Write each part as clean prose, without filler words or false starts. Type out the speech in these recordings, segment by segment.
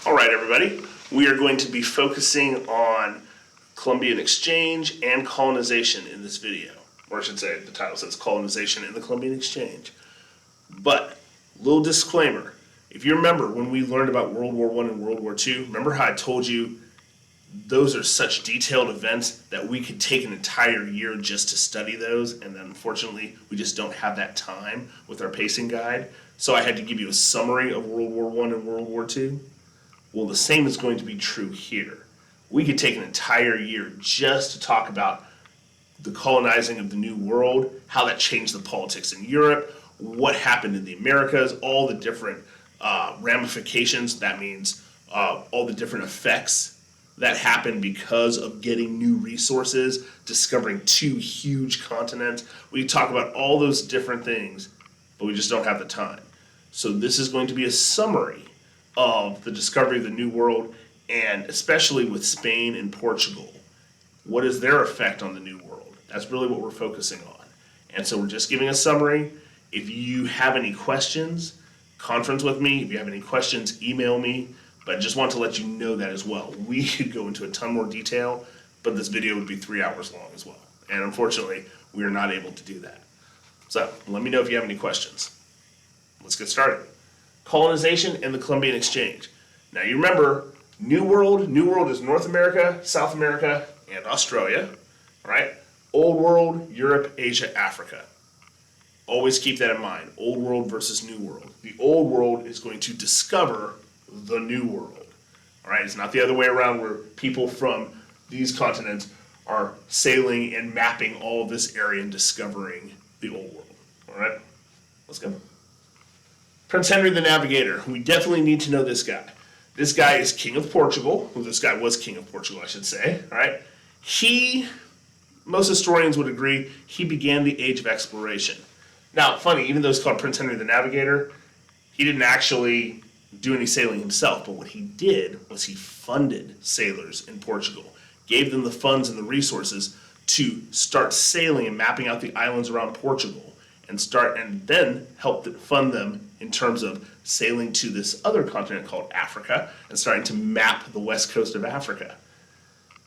All right, everybody. We are going to be focusing on Columbian Exchange and colonization in this video. Or I should say, the title says colonization in the Columbian Exchange. But, little disclaimer. If you remember when we learned about World War I and World War II, remember how I told you those are such detailed events that we could take an entire year just to study those, and then unfortunately we just don't have that time with our pacing guide. So I had to give you a summary of World War I and World War II. Well, the same is going to be true here. We could take an entire year just to talk about the colonizing of the New World, how that changed the politics in Europe, what happened in the Americas, all the different ramifications. That means all the different effects that happened because of getting new resources, discovering two huge continents. We talk about all those different things, but we just don't have the time. So this is going to be a summary of the discovery of the New World, and especially with Spain and Portugal. What is their effect on the New World? That's really what we're focusing on. And so we're just giving a summary. If you have any questions, conference with me. If you have any questions, email me. But I just want to let you know that as well. We could go into a ton more detail, but this video would be 3 hours long as well. And unfortunately, we are not able to do that. So let me know if you have any questions. Let's get started. Colonization and the Columbian Exchange. Now you remember, New World is North America, South America, and Australia, right? Old World, Europe, Asia, Africa. Always keep that in mind, Old World versus New World. The Old World is going to discover the New World, all right? It's not the other way around where people from these continents are sailing and mapping all of this area and discovering the Old World, all right? Let's go. Prince Henry the Navigator. We definitely need to know this guy. This guy is King of Portugal. Well, this guy was King of Portugal, I should say, all right? Most historians would agree, he began the Age of Exploration. Now, funny, even though it's called Prince Henry the Navigator, he didn't actually do any sailing himself, but what he did was he funded sailors in Portugal, gave them the funds and the resources to start sailing and mapping out the islands around Portugal, and then helped fund them in terms of sailing to this other continent called Africa and starting to map the west coast of Africa.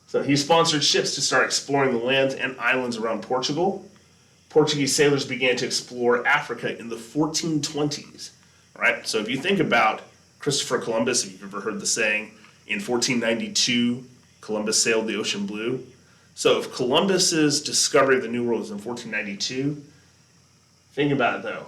So he sponsored ships to start exploring the lands and islands around Portugal. Portuguese sailors began to explore Africa in the 1420s. Right? So if you think about Christopher Columbus, if you've ever heard the saying, in 1492, Columbus sailed the ocean blue. So if Columbus's discovery of the New World was in 1492, think about it though.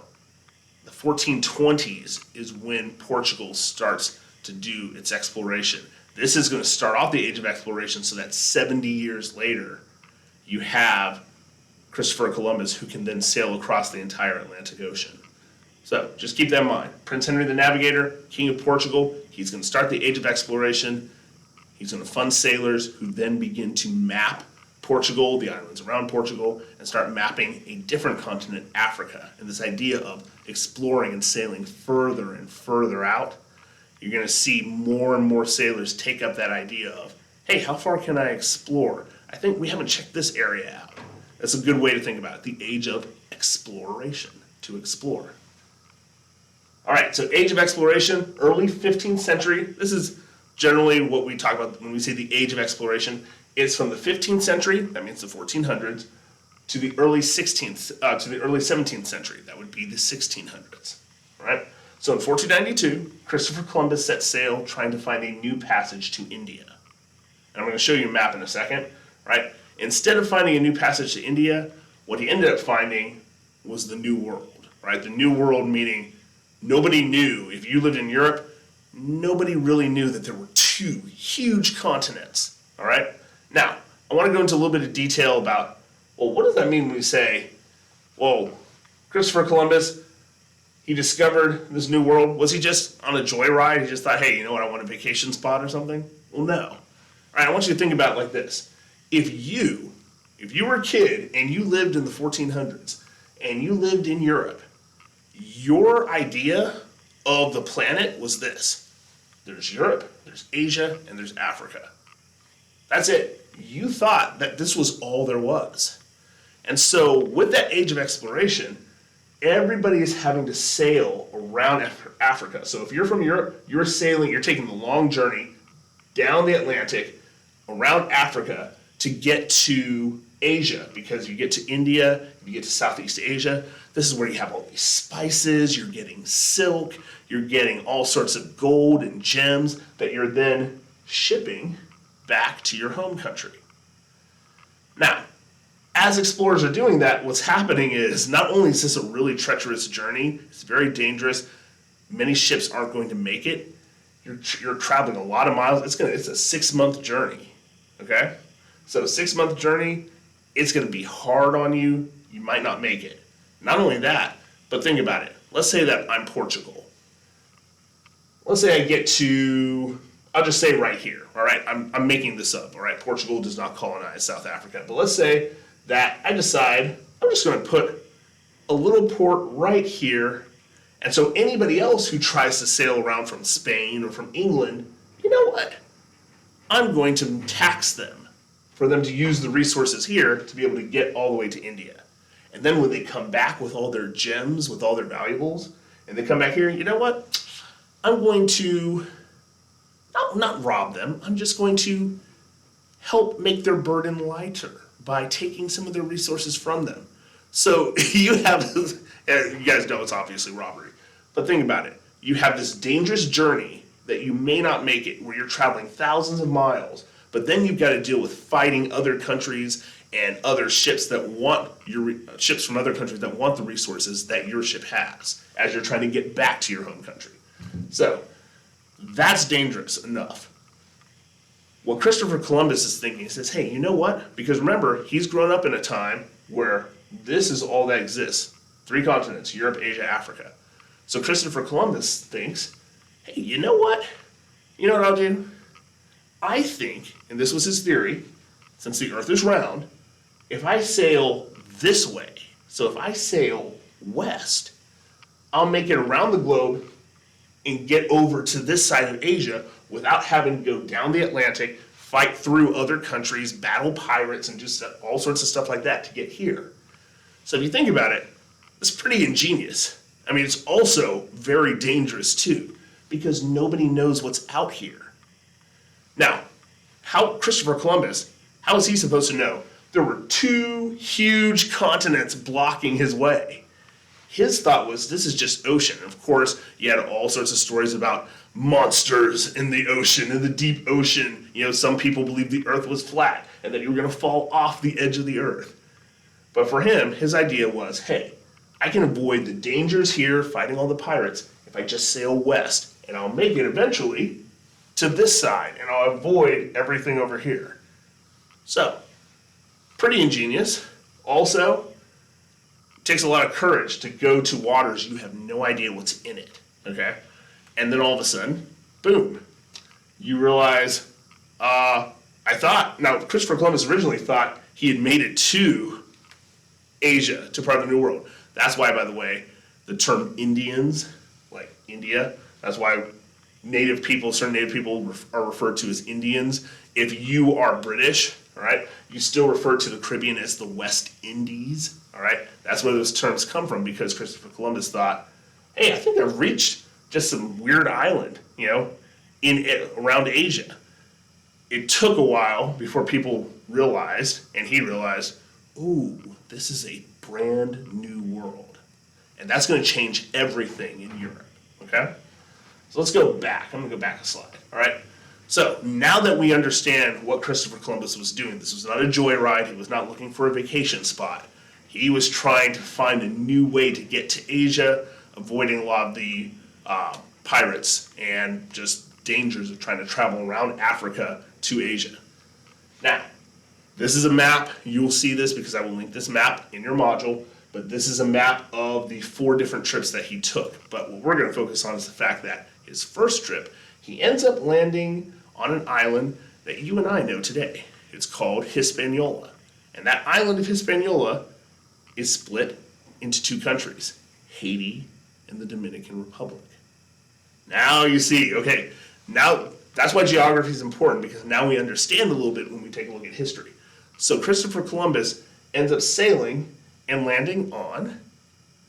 The 1420s is when Portugal starts to do its exploration. This is going to start off the Age of Exploration so that 70 years later, you have Christopher Columbus who can then sail across the entire Atlantic Ocean. So just keep that in mind. Prince Henry the Navigator, King of Portugal, he's going to start the Age of Exploration. He's going to fund sailors who then begin to map Portugal, the islands around Portugal, and start mapping a different continent, Africa. And this idea of exploring and sailing further and further out, you're going to see more and more sailors take up that idea of, hey, how far can I explore? I think we haven't checked this area out. That's a good way to think about it, the Age of Exploration, to explore. All right, so Age of Exploration, early 15th century. This is generally what we talk about when we say the Age of Exploration. It's from the 15th century, that means the 1400s, to the early 17th century. That would be the 1600s. All right. So in 1492, Christopher Columbus set sail trying to find a new passage to India. And I'm going to show you a map in a second. Right. Instead of finding a new passage to India, what he ended up finding was the New World. Right. The New World meaning nobody knew. If you lived in Europe, nobody really knew that there were two huge continents. All right. Now, I want to go into a little bit of detail about, well, what does that mean when we say, well, Christopher Columbus, he discovered this new world. Was he just on a joyride? He just thought, hey, you know what, I want a vacation spot or something? Well, no. All right, I want you to think about it like this. If you were a kid and you lived in the 1400s and you lived in Europe, your idea of the planet was this. There's Europe, there's Asia, and there's Africa. That's it. You thought that this was all there was. And so with that Age of Exploration, everybody is having to sail around Africa. So if you're from Europe, you're sailing, you're taking the long journey down the Atlantic, around Africa to get to Asia, because you get to India, you get to Southeast Asia. This is where you have all these spices, you're getting silk, you're getting all sorts of gold and gems that you're then shipping back to your home country. Now, as explorers are doing that, what's happening is not only is this a really treacherous journey, it's very dangerous, many ships aren't going to make it. You're traveling a lot of miles. It's a 6-month journey, okay? So 6-month journey, it's going to be hard on you. You might not make it. Not only that, but think about it. Let's say that I'm Portugal. Let's say I get to, I'll just say right here, all right? I'm making this up, all right? Portugal does not colonize South Africa. But let's say that I decide I'm just going to put a little port right here. And so anybody else who tries to sail around from Spain or from England, you know what? I'm going to tax them for them to use the resources here to be able to get all the way to India. And then when they come back with all their gems, with all their valuables, and they come back here, you know what? I'm going to not rob them. I'm just going to help make their burden lighter by taking some of their resources from them. So you have, you guys know it's obviously robbery, but think about it. You have this dangerous journey that you may not make it, where you're traveling thousands of miles, but then you've got to deal with fighting other countries and other ships that want ships from other countries that want the resources that your ship has as you're trying to get back to your home country. So that's dangerous enough. What Christopher Columbus is thinking, he says, hey, you know what? Because remember, he's grown up in a time where this is all that exists. 3 continents, Europe, Asia, Africa. So Christopher Columbus thinks, hey, you know what? You know what I'll do? I think, and this was his theory, since the earth is round, if I sail this way, so if I sail west, I'll make it around the globe and get over to this side of Asia without having to go down the Atlantic, fight through other countries, battle pirates, and just all sorts of stuff like that to get here. So if you think about it, it's pretty ingenious. I mean, it's also very dangerous too, because nobody knows what's out here. Now, Christopher Columbus, how is he supposed to know? There were 2 huge continents blocking his way. His thought was, this is just ocean. Of course, you had all sorts of stories about monsters in the ocean, in the deep ocean. You know, some people believed the earth was flat and that you were going to fall off the edge of the earth. But for him, his idea was, hey, I can avoid the dangers here fighting all the pirates if I just sail west, and I'll make it eventually to this side, and I'll avoid everything over here. So, pretty ingenious. Also, it takes a lot of courage to go to waters you have no idea what's in it, okay? And then all of a sudden, boom, you realize, Christopher Columbus originally thought he had made it to Asia, to part of the New World. That's why, by the way, the term Indians, like India, that's why certain native people are referred to as Indians. If you are British, all right, you still refer to the Caribbean as the West Indies, all right? That's where those terms come from, because Christopher Columbus thought, hey, I think I've reached just some weird island, you know, around Asia. It took a while before people realized, and he realized, ooh, this is a brand new world. And that's going to change everything in Europe, okay? So let's go back. I'm going to go back a slide, all right? So now that we understand what Christopher Columbus was doing, this was not a joyride. He was not looking for a vacation spot. He was trying to find a new way to get to Asia, avoiding a lot of the pirates and just dangers of trying to travel around Africa to Asia. Now, this is a map. You'll see this because I will link this map in your module, but this is a map of the 4 different trips that he took. But what we're going to focus on is the fact that his first trip, he ends up landing on an island that you and I know today. It's called Hispaniola. And that island of Hispaniola is split into 2 countries, Haiti and the Dominican Republic. Now you see, okay, now that's why geography is important, because now we understand a little bit when we take a look at history. So Christopher Columbus ends up sailing and landing on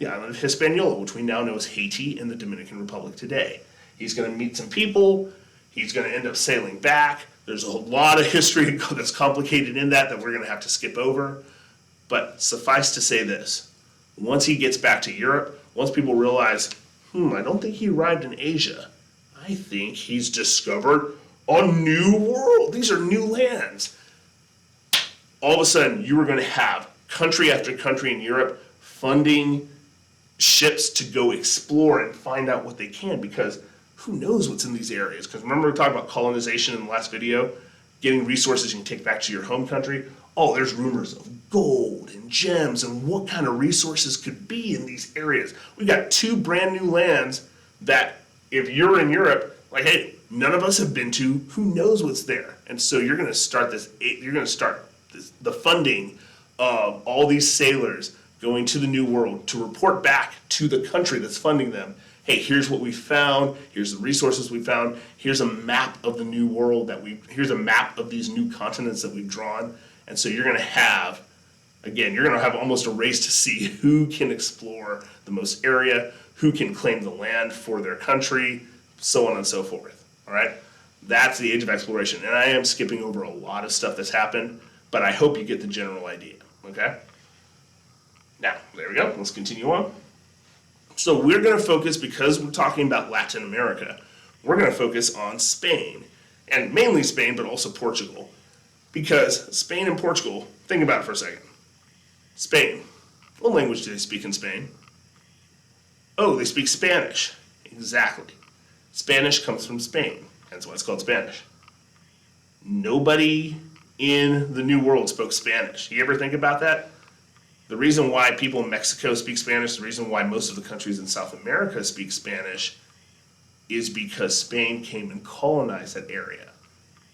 the island of Hispaniola, which we now know as Haiti and the Dominican Republic today. He's going to meet some people. He's going to end up sailing back. There's a lot of history that's complicated in that we're going to have to skip over. But suffice to say this. Once he gets back to Europe, once people realize, I don't think he arrived in Asia. I think he's discovered a new world. These are new lands. All of a sudden, you are going to have country after country in Europe funding ships to go explore and find out what they can, because who knows what's in these areas? Because remember we talked about colonization in the last video, getting resources you can take back to your home country. Oh, there's rumors of gold and gems and what kind of resources could be in these areas. We've got 2 brand new lands that if you're in Europe, like, hey, none of us have been to, who knows what's there? And so you're going to start the funding of all these sailors going to the New World to report back to the country that's funding them. Hey, here's what we found. Here's the resources we found. Here's a map of the New World here's a map of these new continents that we've drawn. And so you're going to have almost a race to see who can explore the most area, who can claim the land for their country, so on and so forth. All right? That's the age of exploration. And I am skipping over a lot of stuff that's happened, but I hope you get the general idea. Okay? Now, there we go. Let's continue on. So we're going to focus, because we're talking about Latin America, we're going to focus on Spain, and mainly Spain, but also Portugal. Because Spain and Portugal, think about it for a second. Spain, what language do they speak in Spain? Oh, they speak Spanish. Exactly. Spanish comes from Spain. That's why it's called Spanish. Nobody in the New World spoke Spanish. You ever think about that? The reason why people in Mexico speak Spanish, the reason why most of the countries in South America speak Spanish, is because Spain came and colonized that area.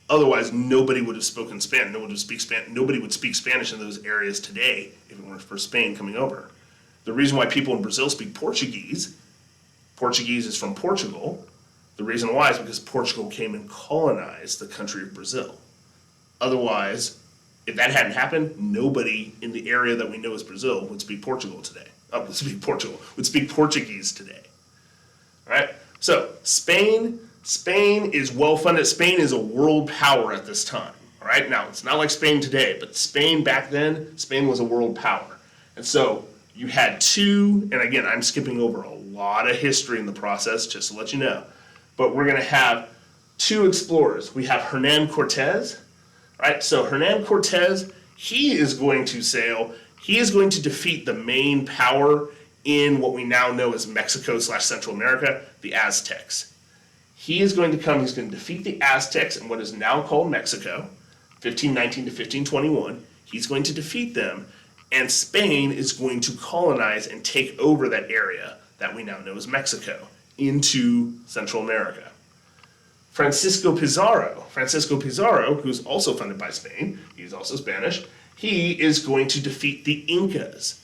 Otherwise, nobody would have spoken Spanish. Nobody would speak Spanish in those areas today if it weren't for Spain coming over. The reason why people in Brazil speak Portuguese is from Portugal. The reason why is because Portugal came and colonized the country of Brazil. Otherwise, if that hadn't happened, nobody in the area that we know as Brazil would speak Portugal today. Would speak Portuguese today. All right? So, Spain is well-funded. Spain is a world power at this time. All right? Now, it's not like Spain today, but Spain back then, Spain was a world power. And so, you had 2, and again, I'm skipping over a lot of history in the process, just to let you know. But we're going to have 2 explorers. We have Hernan Cortez. Right, so Hernan Cortez, he is going to sail. He is going to defeat the main power in what we now know as Mexico/Central America, the Aztecs. He is going to come, he's going to defeat the Aztecs in what is now called Mexico, 1519 to 1521. He's going to defeat them, and Spain is going to colonize and take over that area that we now know as Mexico into Central America. Francisco Pizarro, who's also funded by Spain, he's also Spanish, he is going to defeat the Incas.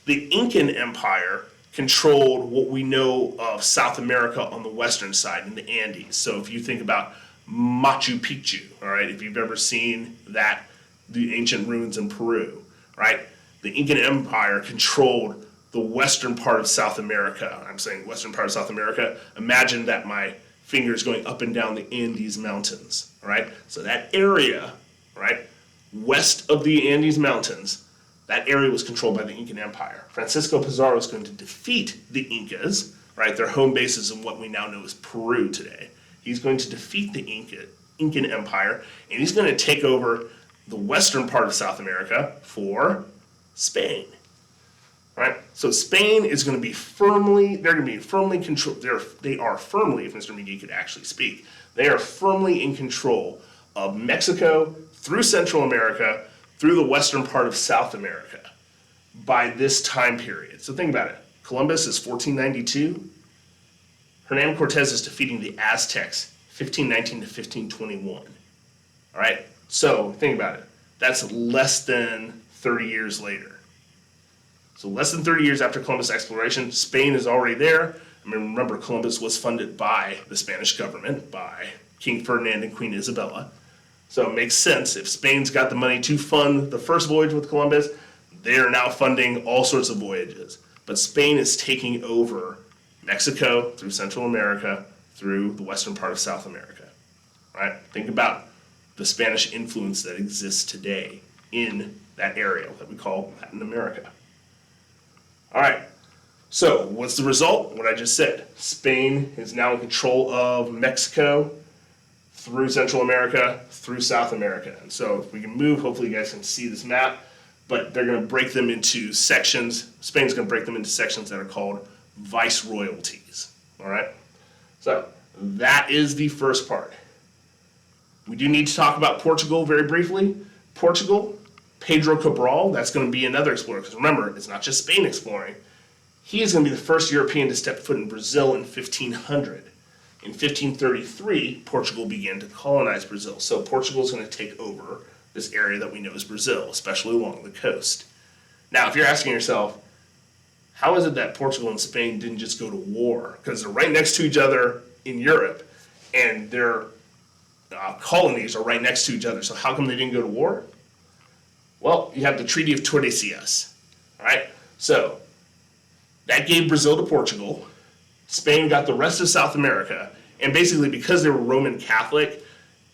The Incan Empire controlled what we know of South America on the western side in the Andes. So if you think about Machu Picchu, all right, if you've ever seen that, the ancient ruins in Peru, right, the Incan Empire controlled the western part of South America. I'm saying western part of South America. Imagine that my fingers going up and down the Andes Mountains, all right? So that area, right, west of the Andes Mountains, that area was controlled by the Incan Empire. Francisco Pizarro is going to defeat the Incas, right? Their home base is in what we now know as Peru today. He's going to defeat the Incan Empire, and he's going to take over the western part of South America for Spain. Right? So Spain is going to be firmly controlled. They are firmly, if Mr. McGee could actually speak, they are firmly in control of Mexico, through Central America, through the western part of South America by this time period. So think about it. Columbus is 1492. Hernan Cortez is defeating the Aztecs 1519 to 1521. All right? So think about it. That's less than 30 years later. So less than 30 years after Columbus' exploration, Spain is already there. I mean, remember, Columbus was funded by the Spanish government, by King Ferdinand and Queen Isabella. So it makes sense. If Spain's got the money to fund the first voyage with Columbus, they are now funding all sorts of voyages. but Spain is taking over Mexico through Central America, through the western part of South America. Right? Think about the Spanish influence that exists today in that area that we call Latin America. All right, so what's the result? What I just said. Spain is now in control of Mexico through Central America, through South America. And so if we can move, hopefully you guys can see this map, but they're going to break them into sections. Spain's going to break them into sections that are called viceroyalties. All right, so that is the first part. We do need to talk about Portugal very briefly. Portugal, Pedro Cabral, that's going to be another explorer, because remember, it's not just Spain exploring. He is going to be the first European to step foot in Brazil in 1500. In 1533, Portugal began to colonize Brazil. So Portugal is going to take over this area that we know as Brazil, especially along the coast. Now, if you're asking yourself, how is it that Portugal and Spain didn't just go to war? Because they're right next to each other in Europe, and their colonies are right next to each other. So how come they didn't go to war? Well, you have the Treaty of Tordesillas. All right, so that gave Brazil to Portugal. Spain got the rest of South America, and basically because they were Roman Catholic,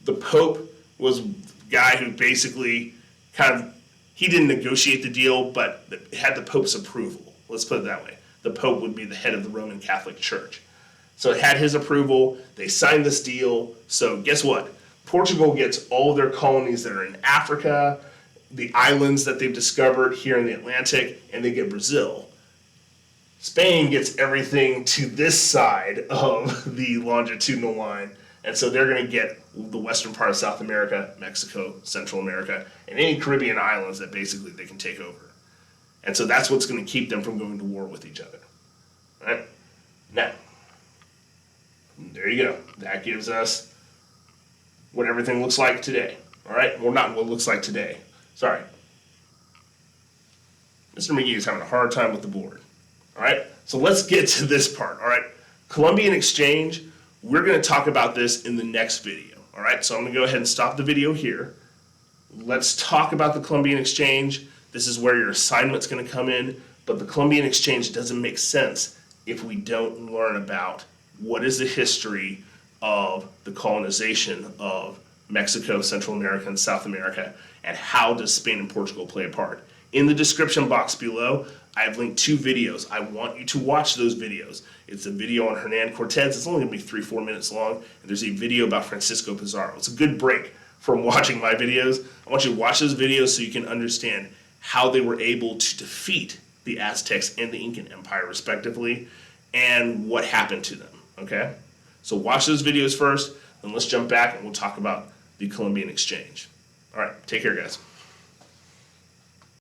the Pope was the guy who basically he didn't negotiate the deal, but had the Pope's approval. Let's put it that way. The Pope would be the head of the Roman Catholic Church. So it had his approval. They signed this deal. So guess what? Portugal gets all of their colonies that are in Africa, the islands that they've discovered here in the Atlantic, and they get Brazil. Spain gets everything to this side of the longitudinal line, and so they're going to get the western part of South America, Mexico, Central America, and any Caribbean islands that basically they can take over. And so that's what's going to keep them from going to war with each other. All right? Now, there you go. That gives us what everything looks like today. All right? Well, not what it looks like today. Sorry. Mr. McGee is having a hard time with the board. All right? So let's get to this part. All right? Columbian Exchange, we're going to talk about this in the next video. All right? So I'm going to go ahead and stop the video here. Let's talk about the Columbian Exchange. This is where your assignment's going to come in. But the Columbian Exchange doesn't make sense if we don't learn about what is the history of the colonization of Mexico, Central America, and South America, and how does Spain and Portugal play a part. In the description box below, I have linked 2 videos. I want you to watch those videos. It's a video on Hernan Cortez. It's only going to be 3-4 minutes long. And there's a video about Francisco Pizarro. It's a good break from watching my videos. I want you to watch those videos so you can understand how they were able to defeat the Aztecs and the Incan Empire, respectively, and what happened to them. Okay? So watch those videos first, then let's jump back and we'll talk about the Columbian Exchange. All right, take care, guys.